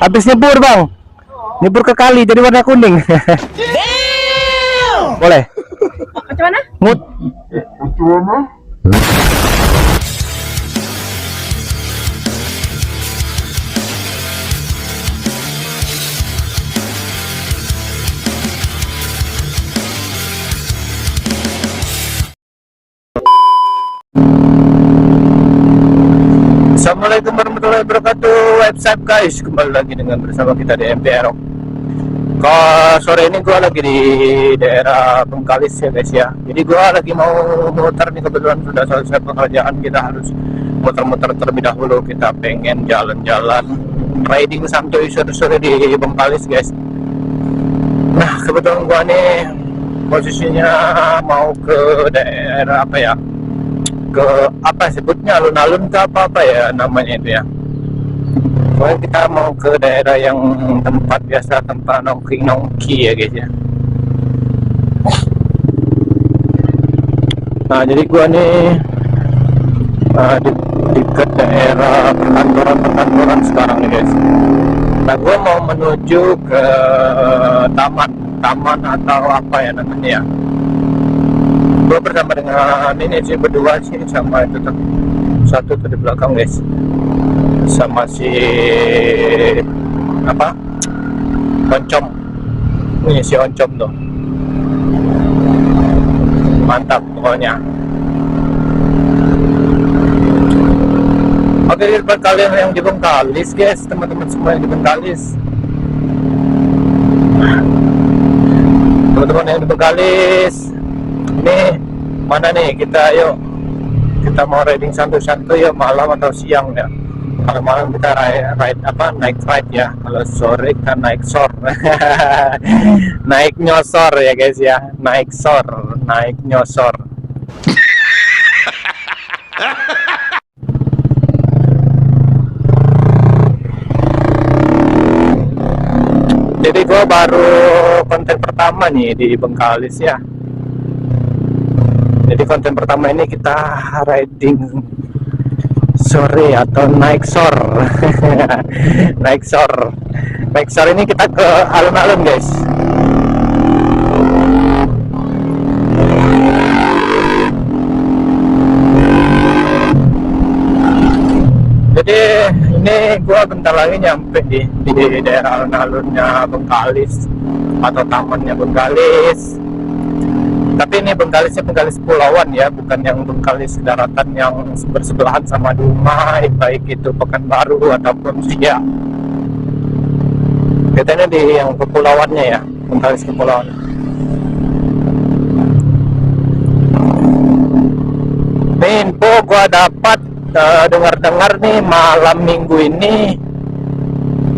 Habis nyebur bang, nyebur ke kali jadi warna kuning. Boleh. Macam mana? Ngut. Assalamualaikum warahmatullahi wabarakatuh. Whatsapp guys, kembali lagi dengan bersama kita di MPR. Sore ini gua lagi di daerah Bengkalis ya guys ya. Jadi gua lagi mau muter nih, kebetulan sudah selesai pekerjaan. Kita harus muter-muter terlebih dahulu. Kita pengen jalan-jalan riding santuy sore-sore di Bengkalis guys. Nah kebetulan gua nih posisinya mau ke daerah apa ya, ke apa sebutnya, alun-alun ke apa ya namanya itu ya. Soalnya kita mau ke daerah yang tempat biasa, tempat nongki ya guys ya. Nah jadi gua nih di dekat daerah perkantoran sekarang nih guys. Nah gua mau menuju ke taman atau apa ya namanya ya. Gue bersama dengan ini sih, berdua sih, sama itu tuh satu tuh di belakang guys, sama si apa, Oncom. Ini si Oncom tuh, mantap pokoknya. Oke, buat kalian yang di Bengkalis guys, teman-teman semua yang di Bengkalis, teman-teman yang di Bengkalis, ini mana nih kita, yuk kita mau riding santuy-santuy ya, malam atau siang ya. Kalau malam kita ride apa, naik ride ya, kalau sore kita naik sor. Naik nyosor ya guys ya, naik sor, naik nyosor. Jadi gua baru konten pertama nih di Bengkalis ya. Jadi konten pertama ini kita riding sore atau naik sor. Naik sor. Naik sor ini kita ke alun-alun guys. Jadi ini gua bentar lagi nyampe di daerah alun-alunnya Bengkalis atau tamannya Bengkalis. Tapi ini Bengkalisnya Bengkalis Pulauan ya, bukan yang Bengkalis daratan yang bersebelahan sama Dumai, baik itu Pekanbaru ataupun Siak. Kita ini di yang kepulauannya ya, Bengkalis Kepulauan. Nih info gua dapat, dengar-dengar nih malam minggu ini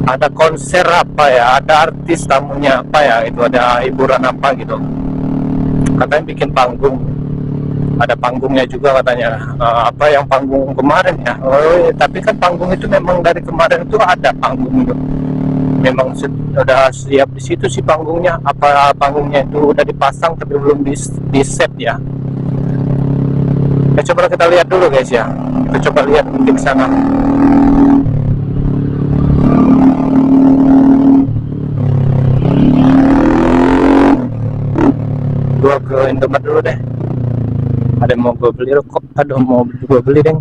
ada konser apa ya, ada artis tamunya apa ya, itu ada hiburan apa gitu. Katanya bikin panggung, ada panggungnya juga katanya. Apa yang panggung kemarin ya, tapi kan panggung itu memang dari kemarin itu ada panggung itu, memang sudah siap di situ sih panggungnya. Apa panggungnya itu udah dipasang tapi belum di set ya. Coba kita lihat dulu guys ya, kita coba lihat di sana. Gua ke Indomaret dulu deh, ada yang mau gue beli rokok, ada mau gue beli deh.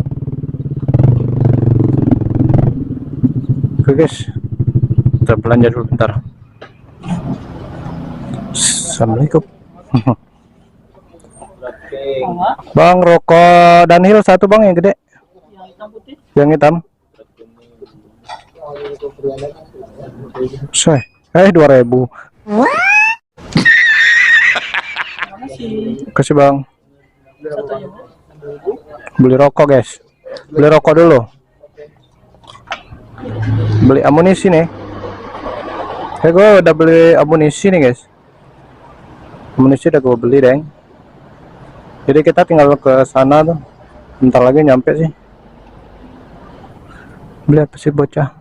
Oke guys, kita belanja dulu bentar. Assalamualaikum. Bang, rokok Dunhill satu bang, yang gede, Yang hitam putih. yang hitam. Say, 2000. Kasih bang. Satunya. Beli rokok guys, beli rokok dulu, beli amunisi nih. Gue udah beli amunisi nih guys, amunisi udah gue beli deng. Jadi kita tinggal ke sana tuh, bentar lagi nyampe sih. Beli apa sih bocah?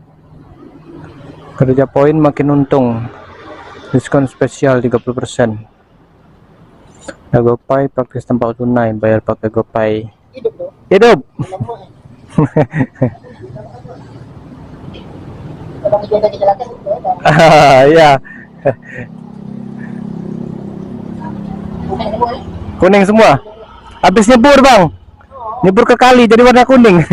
Kerja poin makin untung, diskon spesial 30%. Ya GoPay praktis tanpa tunai, bayar pakai GoPay. Hidup. Iya. Kuning semua. Habis nyebur, Bang. Nyebur ke kali jadi warna kuning.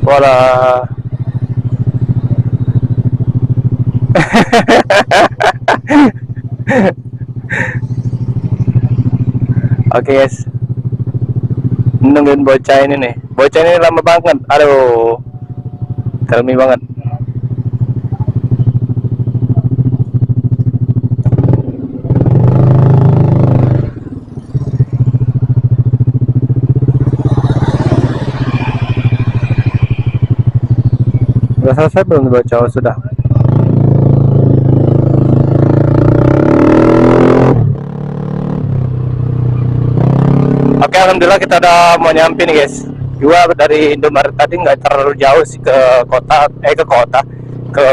Wala. Oke guys, nungguin bocah ini nih. Bocah ini lama banget. Aduh, kami banget. Udah selesai belum bocah? Oh, sudah. Oke, alhamdulillah kita udah mau nyampe nih guys. Gua dari Indomaret tadi nggak terlalu jauh sih ke kota, ke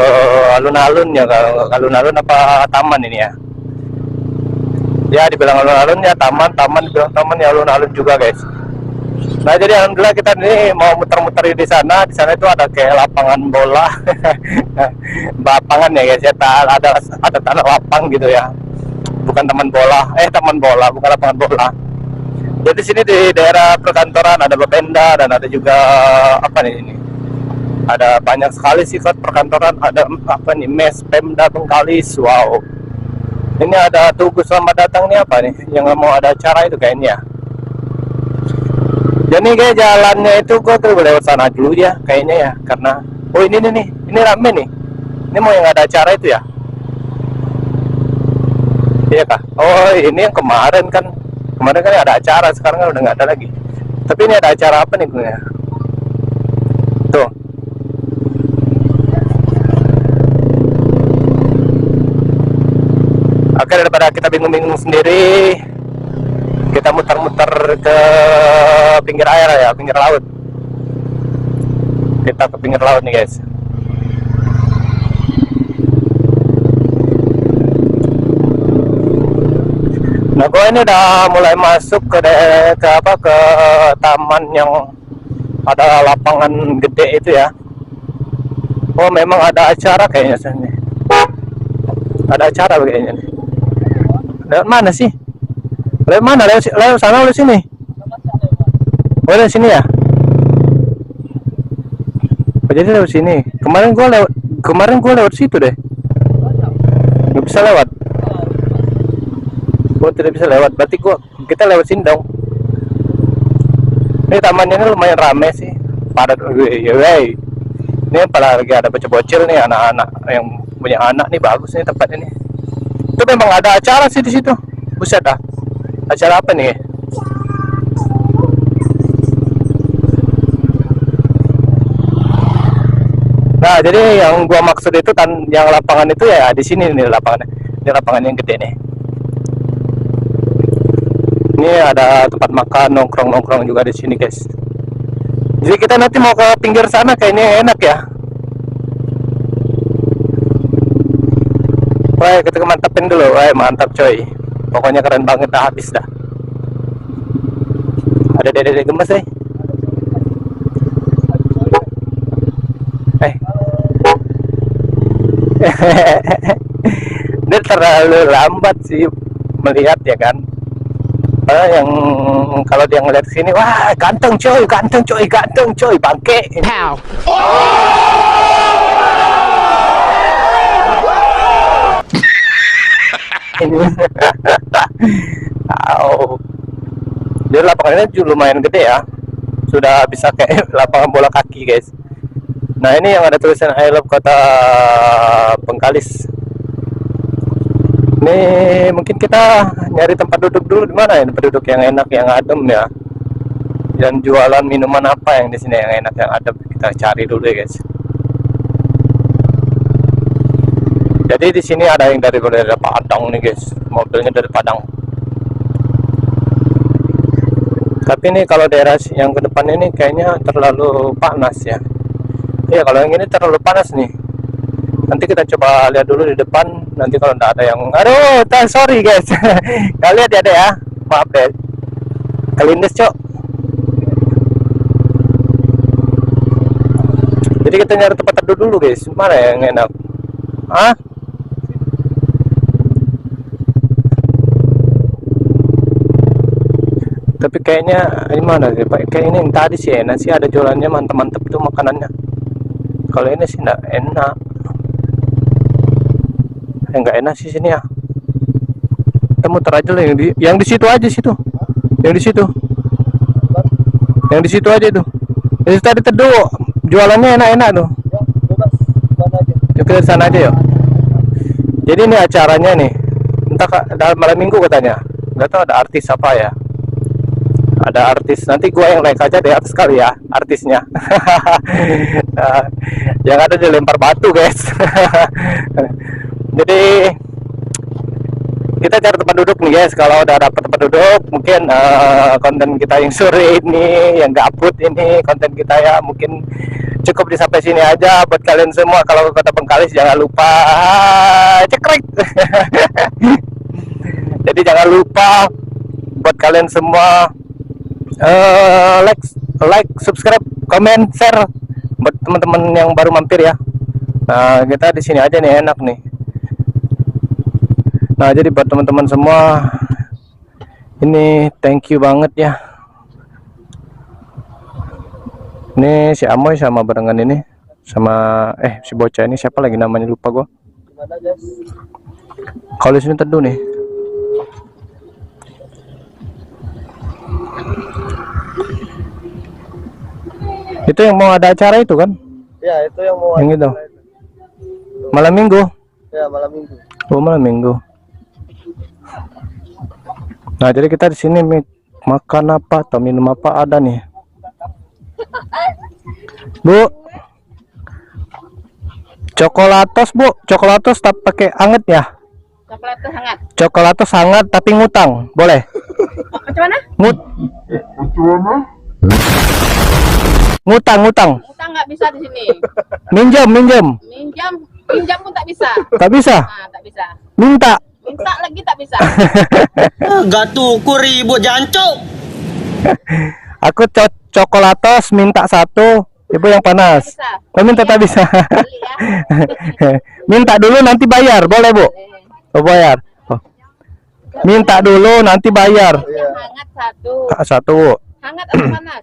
alun-alun ya, ke alun-alun apa taman ini ya. Ya dibilang alun-alun ya taman, dibilang taman ya alun-alun juga guys. Nah jadi alhamdulillah kita ini mau muter-muter di sana. Di sana itu ada kayak lapangan bola, lapangan ya guys ya. Ada tanah lapang gitu ya. Bukan taman bola, bukan lapangan bola. Jadi sini di daerah perkantoran ada Bapenda dan ada juga apa nih ini? Ada banyak sekali sifat perkantoran, ada apa nih? Mes Pemda Bengkalis. Wow. Ini ada Tugu Selamat Datang nih apa nih? Yang mau ada acara itu kayaknya. Jadi kayak jalannya itu gua tuh lewat sana dulu ya kayaknya ya, karena oh ini nih, ini rame nih. Ini mau yang ada acara itu ya? Iya kah? Oh ini yang kemarin kan ada acara, sekarang kan udah nggak ada lagi. Tapi ini ada acara apa nih gue ya? Tuh. Oke, daripada kita bingung-bingung sendiri, kita muter-muter ke pinggir air ya, pinggir laut. Kita ke pinggir laut nih guys. Nah, gue ini udah mulai masuk ke taman yang ada lapangan gede itu ya. Oh, memang ada acara kayaknya sini. Ada acara kayaknya nih. Lewat mana sih? Lewat mana? Lewat sana, lewat sini. Oh, lewat sini ya? Oh, jadi lewat sini. Kemarin gue lewat situ deh. Nggak bisa lewat. Gue tidak bisa lewat, berarti kita lewat sini dong. Ini tamannya ini lumayan rame sih, padat. Ini apalagi ada bocil-bocil nih, anak-anak yang punya anak nih, bagus nih tempat ini. Itu memang ada acara sih di situ. Buset dah. Acara apa nih? Nah, jadi yang gua maksud itu yang lapangan itu ya di sini nih lapangannya. Ini lapangan yang gede nih. Ini ada tempat makan, nongkrong juga di sini guys. Jadi kita nanti mau ke pinggir sana, kayaknya enak ya. Wah, kita mantapin dulu. Wah, mantap coy. Pokoknya keren banget dah, habis dah. Ada dede gemes eh. Dia terlalu lambat sih melihat ya kan. Yang kalau dia ngeliat sini, wah ganteng coy, bangke. Jadi lapangannya juga lumayan gede ya, sudah bisa kayak lapangan bola kaki guys. Nah ini yang ada tulisan I love Kota Bengkalis. Ini mungkin kita nyari tempat duduk dulu di mana ya, tempat duduk yang enak, yang adem ya. Dan jualan minuman apa yang di sini yang enak, yang adem, kita cari dulu ya guys. Jadi di sini ada yang dari Padang nih guys, mobilnya dari Padang. Tapi ini kalau daerah yang ke depan ini kayaknya terlalu panas ya. Iya, kalau yang ini terlalu panas nih. Nanti kita coba lihat dulu di depan. Nanti kalau nggak ada yang, aduh, sorry guys. Nggak lihat ya deh ya, maaf deh. Kelindes cok. Jadi kita nyari tempat teduh dulu guys. Mana yang enak? Hah? Tapi kayaknya ini mana sih Pak? Kayak ini yang tadi sih enak sih, ada jualannya mantep-mantep tuh makanannya. Kalau ini sih enggak enak. Enggak enak sih sini ya. Kita muter aja lah yang di situ aja situ. Yang di situ. Yang di situ aja itu. Yang tadi teduh jualannya enak-enak tuh. Yuk kita sana aja yuk. Jadi ini acaranya nih. Entah dalam malam minggu katanya. Enggak tahu ada artis apa ya. Ada artis, nanti gua yang naik aja di atas kali ya artisnya. Yang ada dilempar batu guys. Jadi kita cari tempat duduk nih guys. Kalau udah dapat tempat duduk, mungkin konten kita yang sore ini, yang gabut ini, konten kita ya mungkin cukup di sampai sini aja. Buat kalian semua, kalau ke Kota Bengkalis jangan lupa cekrek. Jadi jangan lupa buat kalian semua like, subscribe, comment, share buat teman-teman yang baru mampir ya. Nah, kita di sini aja nih, enak nih. Nah, jadi buat teman-teman semua ini thank you banget ya. Ini si Amoy sama barengan ini sama si bocah ini siapa lagi namanya, lupa gua. Kalau di sini teduh nih. Itu yang mau ada acara itu kan? Ya, itu yang mau yang itu. Malam minggu? Ya, malam minggu. Oh, malam minggu. Nah, jadi kita di sini makan apa atau minum apa ada nih. Bu. Coklatos, Bu. Coklatos tapi pakai anget ya? Coklatos hangat. Coklatos hangat tapi ngutang. Boleh? Macam mana? Ngutang. Utang nggak bisa di sini. Minjam. Pinjam pun tak bisa. Tak bisa? Nah, tak bisa. Minta lagi tak bisa. Gatuku ribut jancuk. Aku coklatos minta satu, Ibu yang panas. Bisa. Oh, minta tak bisa. Beli ya. Minta dulu nanti bayar, boleh Bu? Oh, bayar. Oh. Minta dulu nanti bayar. Yang hangat satu. Satu Bu. Hangat atau panas?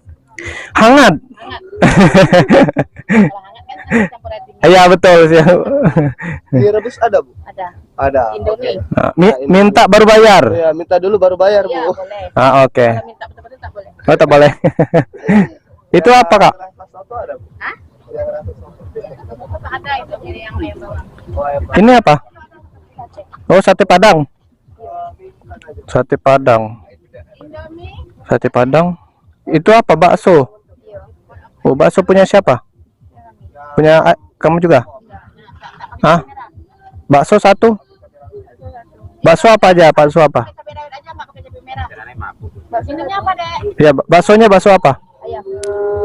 Hangat. Hangat. Kalau hangat kan ada campur air dingin. Iya betul sih. Mie rebus ada, Bu? Ada. Ada. Indomie. Nah, minta baru bayar. Ya, minta dulu baru bayar, Iya, Bu. boleh. Oke. Kalau minta betul-betul tak boleh. Oh, tak boleh. Itu apa, Kak? Rasa soto ada, Bu? Hah? Yang rasa soto. Betul-betul ada itu jadi yang bawah. Oh, ya, Pak. Ini apa? Oh, sate Padang. Sate Padang. Indomie. Sate Padang. Itu apa? Bakso. Oh, bakso punya siapa? Punya kamu juga? Hah? Bakso satu? Bakso apa aja? Bakso apa? Cabai rawit aja nggak pakai cabai merah. Baksonya apa, Dek? Ya, baksonya bakso apa? Ayam.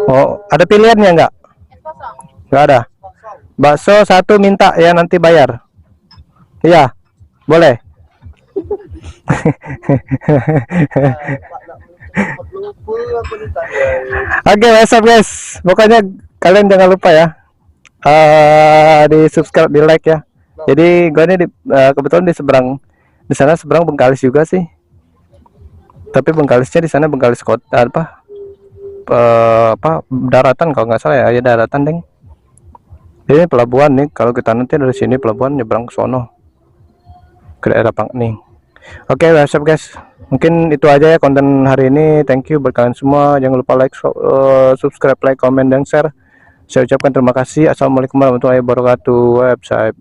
Oh, ada pilihannya nggak? Es kosong. Nggak ada. Bakso satu minta ya, nanti bayar. Iya, boleh. Oke, what's up guys? Pokoknya kalian jangan lupa ya, di subscribe, di like ya. Jadi gue ini kebetulan di sana seberang Bengkalis juga sih. Tapi Bengkalisnya di sana Bengkalis kota apa daratan kalau nggak salah ya, daratan deng. Ini pelabuhan nih, kalau kita nanti dari sini pelabuhan nyebrang ke sono ke daerah Pangning. Oke, what's up guys? Mungkin itu aja ya konten hari ini. Thank you buat kalian semua. Jangan lupa like, subscribe, like, comment, dan share. Saya ucapkan terima kasih. Assalamualaikum warahmatullahi wabarakatuh. Website.